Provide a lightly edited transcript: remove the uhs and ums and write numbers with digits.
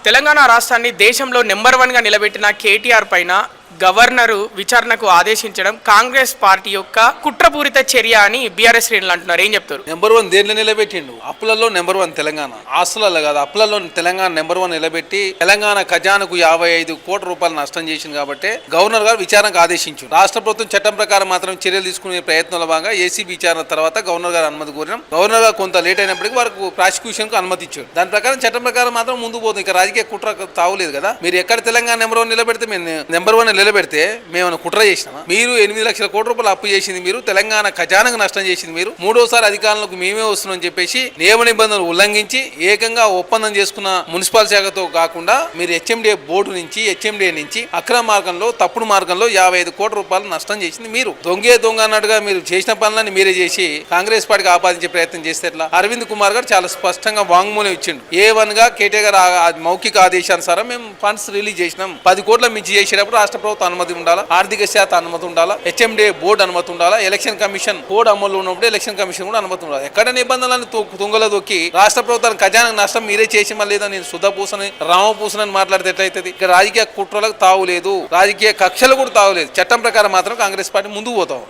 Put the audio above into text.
తెలంగాణ రాష్ట్రాన్ని దేశంలో నెంబర్ 1గా నిలబెట్టిన కేటీఆర్ పైన గవర్నరు విచారణకు ఆదేశించడం కాంగ్రెస్ పార్టీ యొక్క కుట్రపూరిత చర్య అని బీఆర్ఎస్ శ్రేణులు అంటున్నారు. ఏం చెప్తారు? నెంబర్ 1 దేంట్లో నిలబెట్టిండు? అప్పులలో నెంబర్ 1 తెలంగాణ. ఆస్తులలో కాదు, అప్పులలో తెలంగాణ నెంబర్ 1 నిలబెట్టి తెలంగాణ ఖజానాకు 55 కోట్ల రూపాయలు నష్టం చేసింది కాబట్టి గవర్నర్ గారు విచారణకు ఆదేశించారు. రాష్ట్ర ప్రభుత్వం చట్టం ప్రకారం మాత్రం చర్యలు తీసుకునే ప్రయత్నంలో భాగంగా ఏసీబీ విచారణ తర్వాత గవర్నర్ గారు అనుమతి కోరినాం. గవర్నర్ గారు కొంత లేట్ అయినప్పటికీ వారికి ప్రాసిక్యూషన్ కు అనుమతి ఇచ్చారు. దాని ప్రకారం చట్టం ప్రకారం మాత్రం ముందుకు పోతుంది. ఇక రాజకీయ కుట్ర తావులేదు కదా. మీరు ఎక్కడ తెలంగాణ నెంబర్ 1 నిలబెడితే మేము నెంబర్ 1 నిలబెడితే మేము కుట్ర చేసినామా? మీరు 8 లక్షల కోట్ల రూపాయలు అప్పు చేసింది మీరు, తెలంగాణ ఖజానాకు నష్టం చేసింది మీరు, మూడోసారి అధికారంలోకి మేమే వస్తున్నామని చెప్పేసి నియమ నిబంధనలు ఉల్లంఘించి ఏకంగా ఒప్పందం చేసుకున్న మున్సిపల్ శాఖతో కాకుండా మీరు హెచ్ఎండిఏ బోర్డు నుంచి హెచ్ఎండిఏ నుంచి అక్రమ మార్గంలో తప్పుడు మార్గంలో 55 కోట్ల రూపాయలు నష్టం చేసింది మీరు. దొంగ అన్నట్టుగా మీరు చేసిన పనులని మీరే చేసి కాంగ్రెస్ పార్టీకి ఆపాదించే ప్రయత్నం చేస్తే ఎట్లా? అరవింద్ కుమార్ గారు చాలా స్పష్టంగా వాంగ్మూలం ఇచ్చిండు. A1 గా కేటీఆర్ గారు మౌఖిక ఆదేశానుసారం మేము ఫండ్స్ రిలీజ్ చేసినాం. 10 కోట్ల మించి చేసేటప్పుడు రాష్ట్ర ప్రభుత్వం అనుమతి ఉండాలా, ఆర్థిక శాఖ అనుమతి ఉండాలా, హెచ్ఎండిఏ బోర్డు అనుమతి ఉండాలా, ఎలక్షన్ కమిషన్ కోడ్ అమలు ఉన్నప్పుడు ఎలక్షన్ కమిషన్ కూడా అనుమతి ఉండాలి. ఎక్కడ నిబంధనలను తుంగలో దొక్కి రాష్ట్ర ప్రభుత్వానికి ఖజానాకు నష్టం మీరే చేసి మళ్ళీ నేను శుద్ధపూసని రామపూసనని మాట్లాడితే ఎట్లయితుంది? ఇక రాజకీయ కుట్రలకు తావులేదు, రాజకీయ కక్షలు కూడా తావులేదు. చట్టం ప్రకారం మాత్రం కాంగ్రెస్ పార్టీ ముందుకు పోతాం.